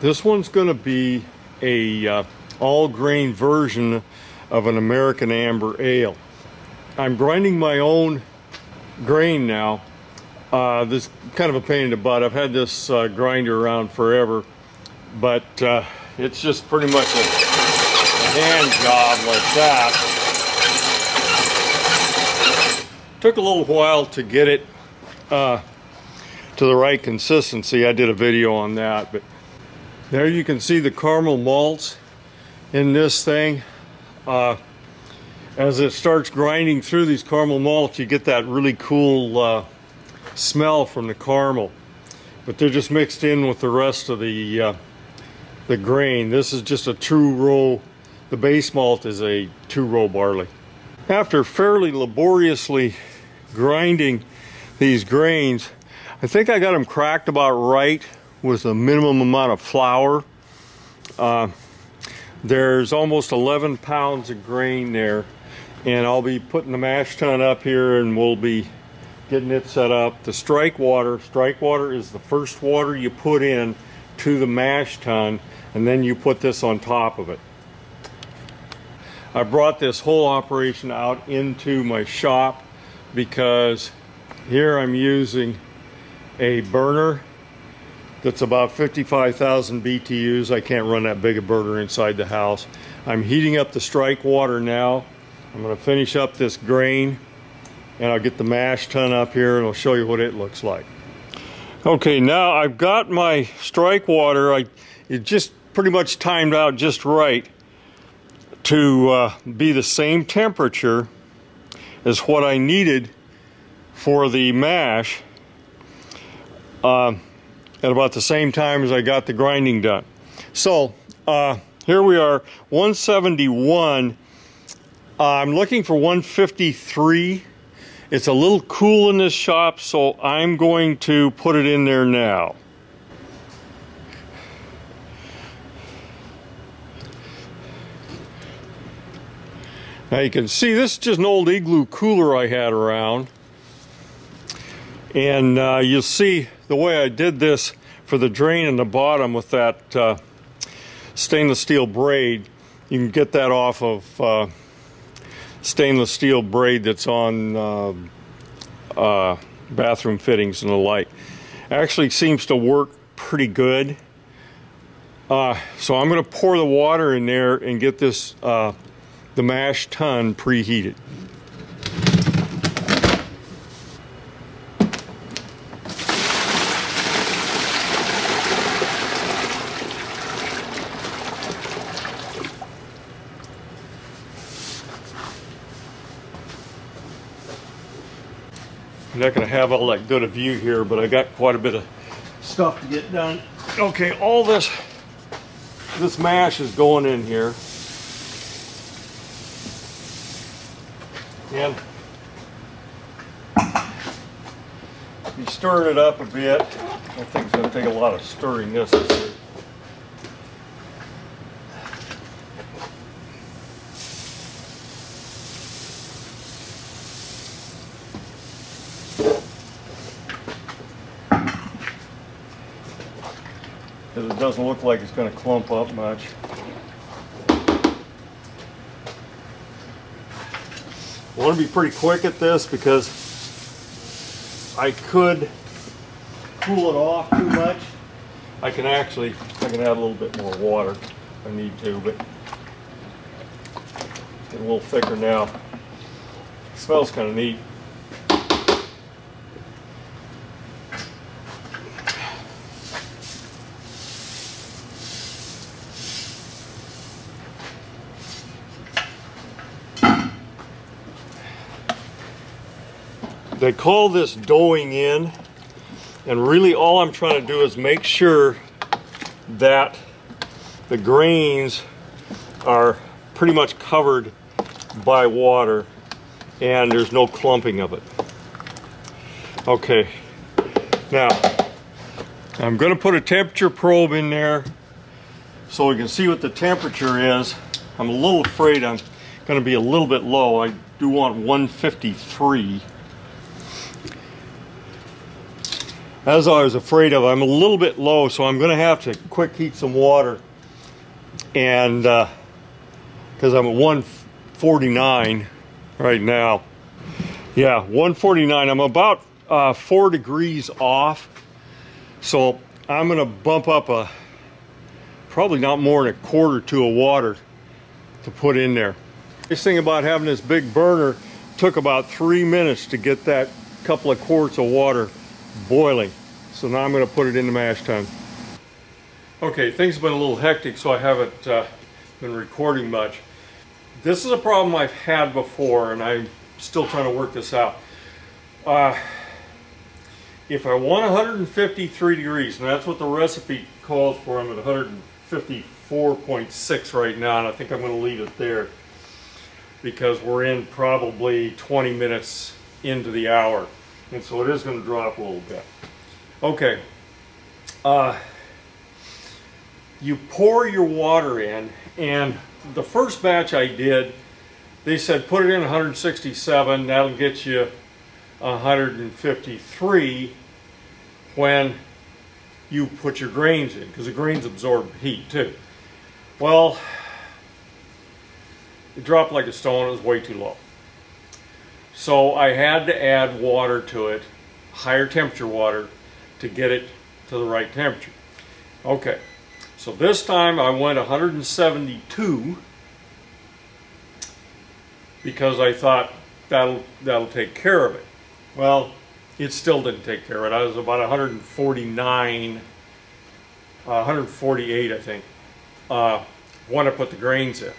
This one's going to be a all grain version of an American amber ale. I'm grinding my own grain now. This is kind of a pain in the butt. I've had this grinder around forever, but it's just pretty much a hand job like that. Took a little while to get it to the right consistency. I did a video on that, but there you can see the caramel malts in this thing. As it starts grinding through these caramel malts, you get that really cool smell from the caramel, but they're just mixed in with the rest of the grain. This is just a true row. The base malt is a 2-row barley. After fairly laboriously grinding these grains, I think I got them cracked about right with a minimum amount of flour. There's almost 11 pounds of grain there, and I'll be putting the mash tun up here and we'll be getting it set up. The strike water is the first water you put in to the mash tun, and then you put this on top of it. I brought this whole operation out into my shop because here I'm using a burner that's about 55,000 BTUs. I can't run that big a burner inside the house. I'm heating up the strike water now. I'm going to finish up this grain, and I'll get the mash tun up here and I'll show you what it looks like. Okay, now I've got my strike water. It just pretty much timed out just right to be the same temperature as what I needed for the mash at about the same time as I got the grinding done. So here we are, 171. I'm looking for 153. It's a little cool in this shop, so I'm going to put it in there now. Now you can see this is just an old Igloo cooler I had around. And you'll see the way I did this for the drain in the bottom with that stainless steel braid. You can get that off of stainless steel braid that's on bathroom fittings and the like. Actually seems to work pretty good. So I'm going to pour the water in there and get this the mash tun preheated. I'm not going to have all that good a view here, but I got quite a bit of stuff to get done. Okay, all this mash is going in here. And you stir it up a bit. I think it's going to take a lot of stirring necessary. Because it doesn't look like it's going to clump up much. I want to be pretty quick at this because I could cool it off too much. I can add a little bit more water if I need to, but it's getting a little thicker now. It smells kind of neat. They call this doughing in, and really all I'm trying to do is make sure that the grains are pretty much covered by water and there's no clumping of it. Okay, now I'm going to put a temperature probe in there so we can see what the temperature is. I'm a little afraid I'm going to be a little bit low. I do want 153. as I was afraid of, I'm a little bit low, so I'm going to have to quick heat some water. And because I'm at 149 right now. Yeah, 149. I'm about 4 degrees off. So I'm going to bump up probably not more than a quart or two of water to put in there. This thing about having this big burner took about 3 minutes to get that couple of quarts of water boiling. So now I'm going to put it in the mash tun. Okay, things have been a little hectic, so I haven't been recording much. This is a problem I've had before, and I'm still trying to work this out. If I want 153 degrees, and that's what the recipe calls for, I'm at 154.6 right now, and I think I'm going to leave it there because we're in probably 20 minutes into the hour, and so it is going to drop a little bit. Okay, you pour your water in, and the first batch I did, they said put it in 167, that'll get you 153 when you put your grains in, because the grains absorb heat too. Well, it dropped like a stone. It was way too low. So I had to add water to it, higher temperature water, to get it to the right temperature. Okay, so this time I went 172 because I thought that'll take care of it. Well, it still didn't take care of it. I was about 149, 148, I think, when I put the grains in.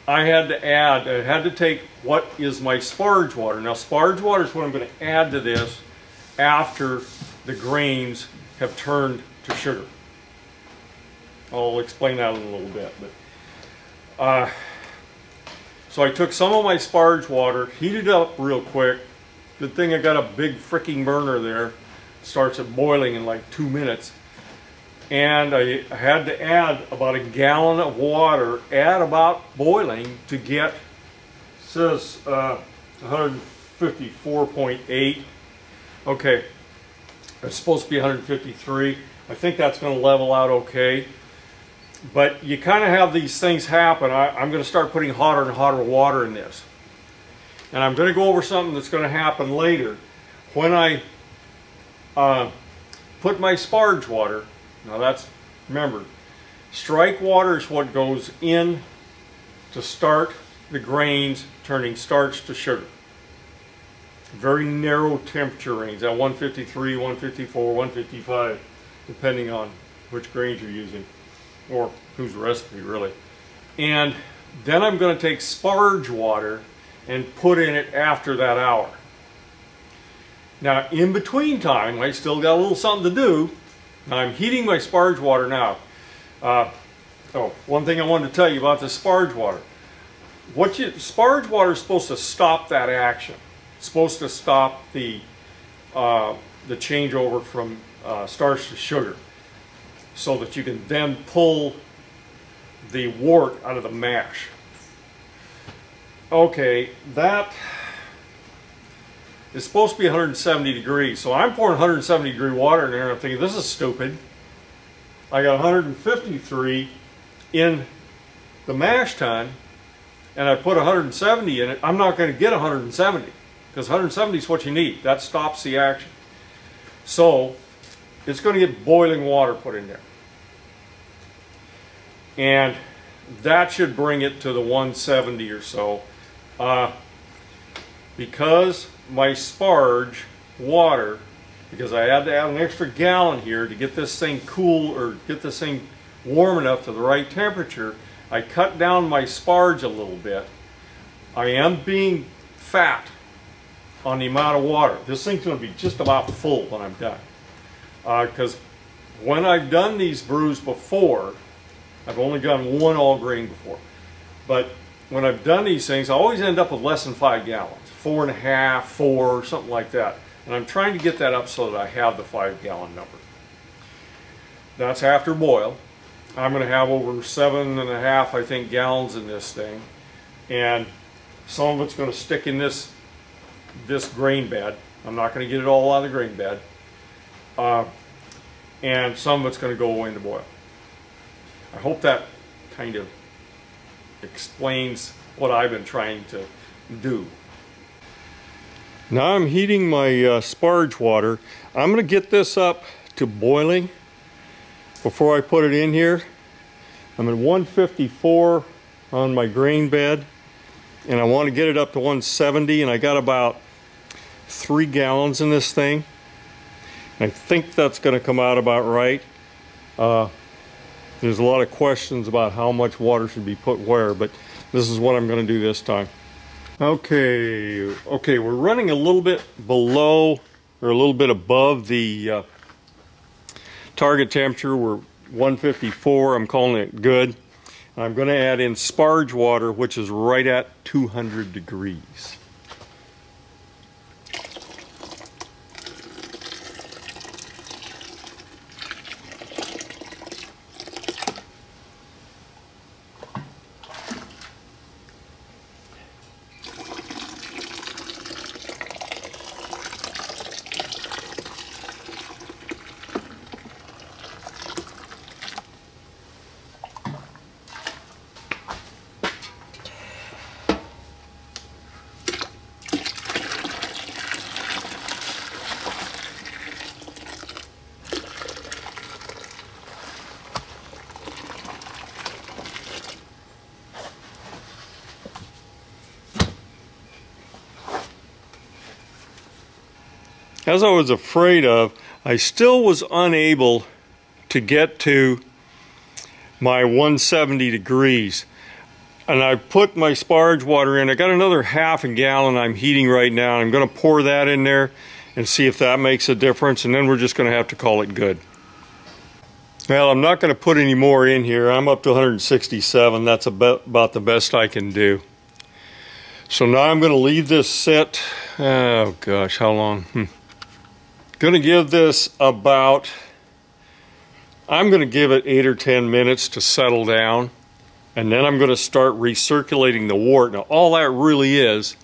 I had to take what is my sparge water. Now, sparge water is what I'm going to add to this after the grains have turned to sugar. I'll explain that in a little bit. But so I took some of my sparge water, heated it up real quick. Good thing I got a big freaking burner there. Starts at boiling in like 2 minutes. And I had to add about a gallon of water at about boiling to get, it says 154.8. Okay, it's supposed to be 153. I think that's going to level out okay. But you kind of have these things happen. I'm going to start putting hotter and hotter water in this. And I'm going to go over something that's going to happen later. When I put my sparge water, now that's, remember, strike water is what goes in to start the grains turning starch to sugar. Very narrow temperature range, at 153, 154, 155, depending on which grains you're using, or whose recipe really. And then I'm going to take sparge water and put in it after that hour. Now, in between time, I still got a little something to do. I'm heating my sparge water now. Oh, one thing I wanted to tell you about the sparge water. Sparge water is supposed to stop that action. It's supposed to stop the changeover from starch to sugar, so that you can then pull the wort out of the mash. Okay, that is supposed to be 170 degrees, so I'm pouring 170 degree water in there and I'm thinking, this is stupid. I got 153 in the mash tun and I put 170 in it. I'm not going to get 170 because 170 is what you need. That stops the action. So it's going to get boiling water put in there. And that should bring it to the 170 or so. Because my sparge water, because I had to add an extra gallon here to get this thing cool, or get this thing warm enough to the right temperature, I cut down my sparge a little bit. I am being fat on the amount of water. This thing's going to be just about full when I'm done. Because when I've done these brews before, I've only done one all grain before, but when I've done these things, I always end up with less than 5 gallons, 4.5, 4, something like that. And I'm trying to get that up so that I have the 5-gallon number. That's after boil. I'm going to have over 7.5, I think, gallons in this thing, and some of it's going to stick in this grain bed. I'm not going to get it all out of the grain bed, and some of it's going to go away in the boil. I hope that kind of explains what I've been trying to do. Now I'm heating my sparge water. I'm going to get this up to boiling before I put it in here. I'm at 154 on my grain bed, and I want to get it up to 170, and I got about 3 gallons in this thing. I think that's going to come out about right. There's a lot of questions about how much water should be put where, but this is what I'm going to do this time. Okay, we're running a little bit below or a little bit above the target temperature. We're 154. I'm calling it good. I'm going to add in sparge water, which is right at 200 degrees. As I was afraid of, I still was unable to get to my 170 degrees. And I put my sparge water in. I got another half a gallon I'm heating right now. I'm going to pour that in there and see if that makes a difference, and then we're just going to have to call it good. Well, I'm not going to put any more in here. I'm up to 167. That's about the best I can do. So now I'm going to leave this sit. Oh gosh, how long? Going to give this about, I'm going to give it 8 or 10 minutes to settle down, and then I'm going to start recirculating the wort. Now all that really is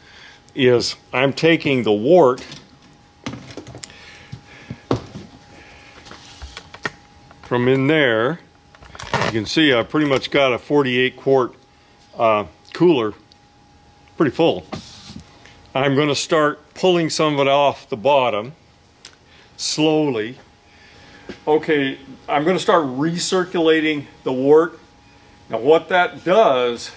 I'm taking the wort from in there. You can see I pretty much got a 48 quart cooler pretty full. I'm going to start pulling some of it off the bottom slowly. Okay, I'm going to start recirculating the wort. Now what that does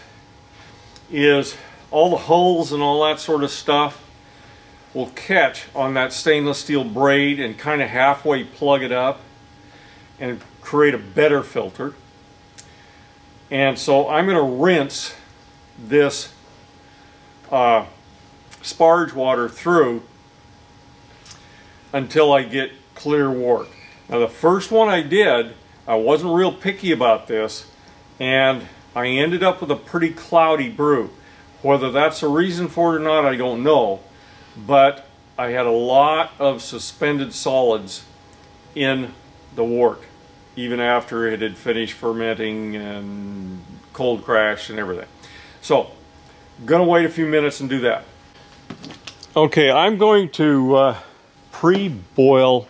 is all the hulls and all that sort of stuff will catch on that stainless steel braid and kind of halfway plug it up and create a better filter. And so I'm going to rinse this sparge water through until I get clear wort. Now the first one I did, I wasn't real picky about this, and I ended up with a pretty cloudy brew. Whether that's the reason for it or not, I don't know, but I had a lot of suspended solids in the wort even after it had finished fermenting and cold crashed and everything. So I'm gonna wait a few minutes and do that. Okay, I'm going to pre-boil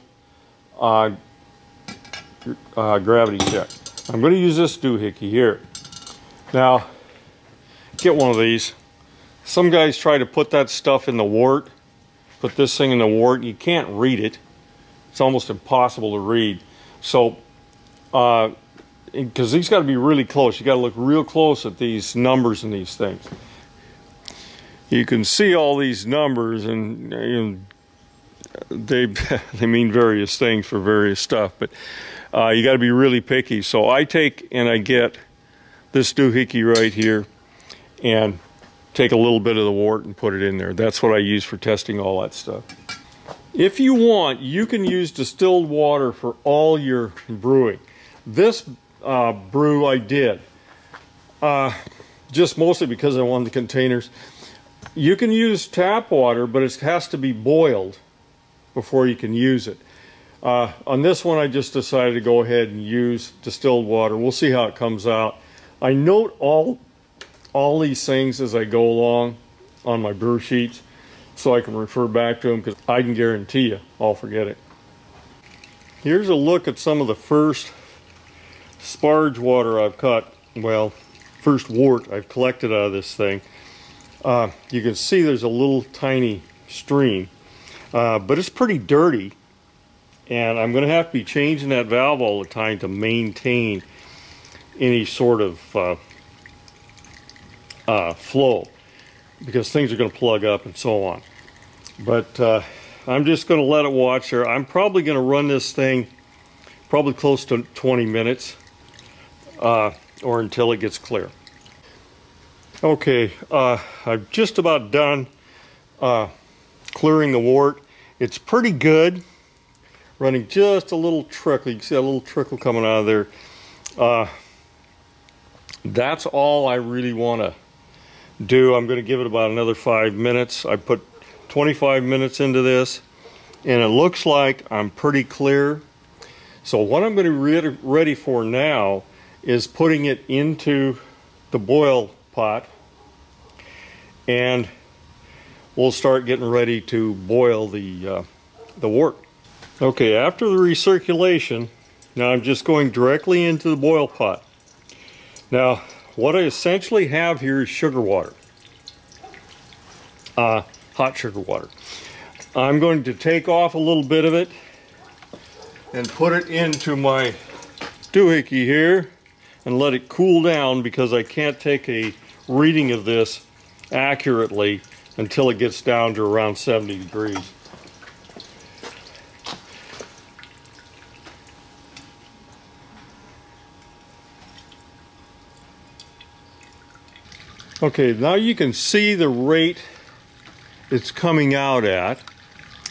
gravity check. I'm going to use this doohickey here. Now, get one of these. Some guys try to put that stuff in the wort, put this thing in the wort. You can't read it. It's almost impossible to read. So, because these got to be really close. You got to look real close at these numbers and these things. You can see all these numbers, and you know, they mean various things for various stuff, but you got to be really picky. So I take and I get this doohickey right here and take a little bit of the wort and put it in there. That's what I use for testing all that stuff. If you want, you can use distilled water for all your brewing. This brew I did just mostly because I wanted the containers. You can use tap water, but it has to be boiled before you can use it. On this one, I just decided to go ahead and use distilled water. We'll see how it comes out. I note all these things as I go along on my brew sheets so I can refer back to them, because I can guarantee you I'll forget it. Here's a look at some of the first sparge water I've cut. Well, first wort I've collected out of this thing. You can see there's a little tiny stream, but it's pretty dirty, and I'm going to have to be changing that valve all the time to maintain any sort of flow, because things are going to plug up and so on. But I'm just going to let it watch there. I'm probably going to run this thing probably close to 20 minutes or until it gets clear. Okay, I'm just about done clearing the wort. It's pretty good. Running just a little trickle. You can see a little trickle coming out of there. That's all I really want to do. I'm going to give it about another 5 minutes. I put 25 minutes into this, and it looks like I'm pretty clear. So what I'm going to be ready for now is putting it into the boil pot, and we'll start getting ready to boil the wort. Okay, after the recirculation, now I'm just going directly into the boil pot. Now, what I essentially have here is sugar water, hot sugar water. I'm going to take off a little bit of it and put it into my doohickey here and let it cool down, because I can't take a reading of this accurately until it gets down to around 70 degrees. Okay, now you can see the rate it's coming out at.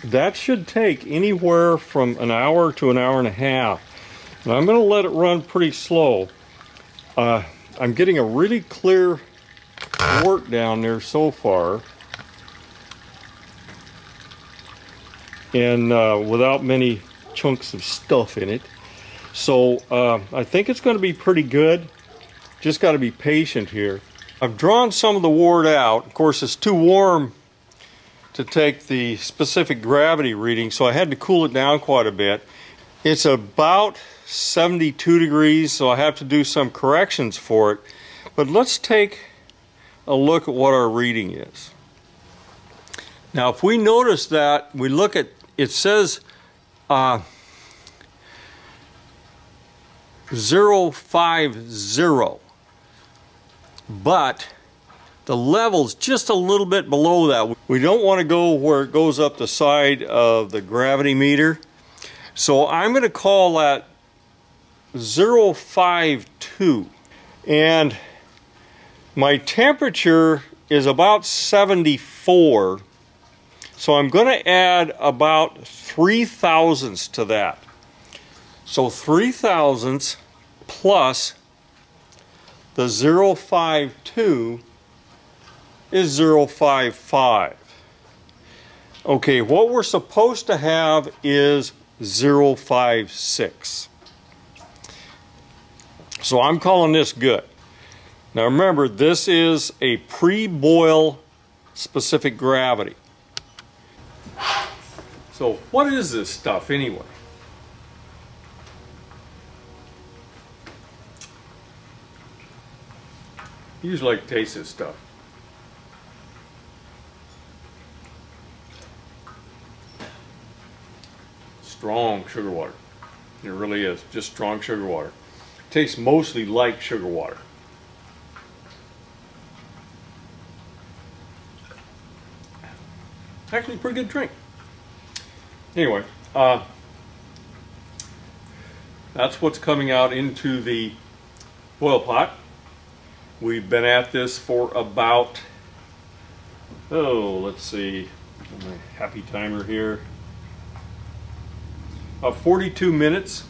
That should take anywhere from an hour to an hour and a half. Now I'm going to let it run pretty slow. I'm getting a really clear wort down there so far, and without many chunks of stuff in it. So I think it's going to be pretty good. Just got to be patient here. I've drawn some of the wort out. Of course, it's too warm to take the specific gravity reading, so I had to cool it down quite a bit. It's about 72 degrees, so I have to do some corrections for it. But let's take a look at what our reading is. Now, if we notice that, we look at, it says 050, but the level's just a little bit below that. We don't want to go where it goes up the side of the gravity meter. So I'm going to call that 052. And my temperature is about 74. So I'm going to add about 3 thousandths to that. So 3 thousandths plus the 052 is 055. Okay, what we're supposed to have is 056. So I'm calling this good. Now remember, this is a pre-boil specific gravity. So what is this stuff anyway? I usually like to taste this stuff. Strong sugar water. It really is. Just strong sugar water. Tastes mostly like sugar water. Actually a pretty good drink. Anyway, that's what's coming out into the boil pot. We've been at this for about, let's see, my happy timer here. 42 minutes.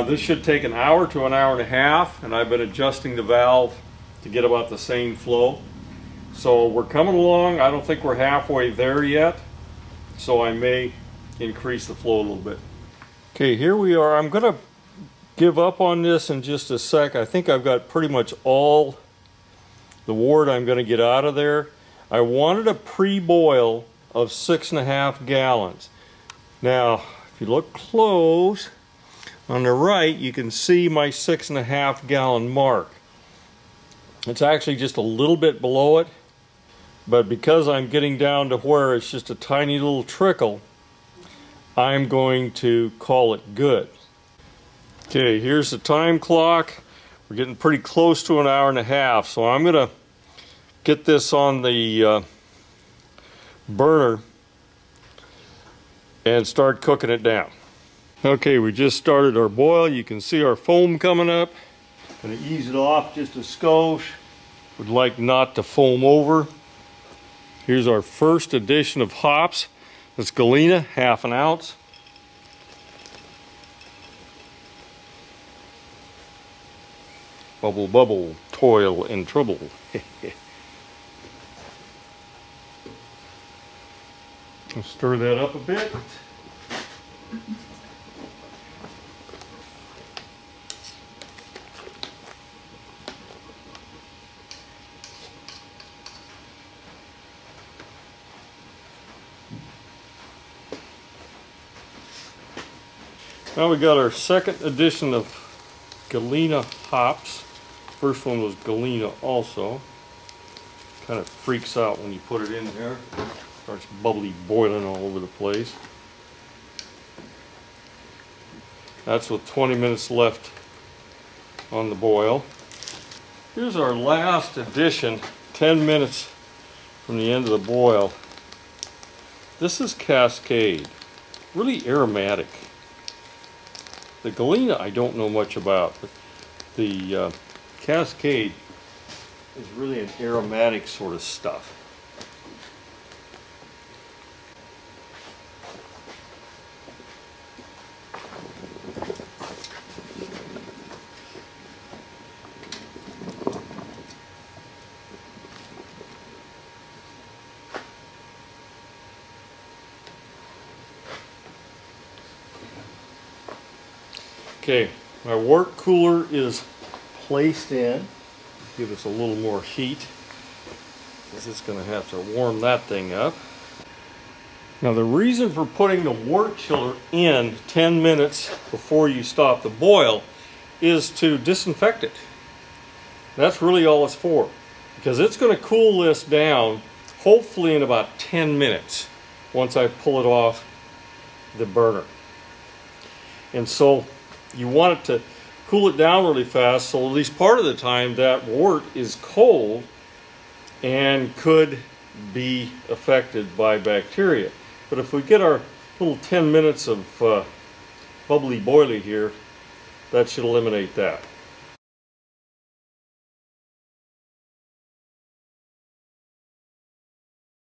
This should take an hour to an hour and a half, and I've been adjusting the valve to get about the same flow. So we're coming along. I don't think we're halfway there yet, so I may increase the flow a little bit. Okay, here we are. I'm going to give up on this in just a sec. I think I've got pretty much all the wort I'm going to get out of there. I wanted a pre-boil of 6.5 gallons. Now, If you look close, on the right, you can see my 6.5 gallon mark. It's actually just a little bit below it, but because I'm getting down to where it's just a tiny little trickle, I'm going to call it good. Okay, here's the time clock. We're getting pretty close to an hour and a half, so I'm gonna get this on the burner and start cooking it down. Okay, we just started our boil. You can see our foam coming up. Gonna ease it off just a skosh. Would like not to foam over. Here's our first addition of hops. That's Galena, 1/2 ounce. Bubble, bubble, toil and trouble. I'll stir that up a bit. Now we got our second edition of Galena hops. First one was Galena also. Kind of freaks out when you put it in there. Starts bubbly boiling all over the place. That's with 20 minutes left on the boil. Here's our last addition, 10 minutes from the end of the boil. This is Cascade, really aromatic. The Galena I don't know much about, but the Cascade is really an aromatic sort of stuff. Okay, my wort cooler is placed in. Give us a little more heat. This is going to have to warm that thing up. Now the reason for putting the wort chiller in 10 minutes before you stop the boil is to disinfect it. That's really all it's for, because it's going to cool this down hopefully in about 10 minutes once I pull it off the burner. And so you want it to cool it down really fast, so at least part of the time that wort is cold and could be affected by bacteria. But if we get our little 10 minutes of bubbly boily here, that should eliminate that.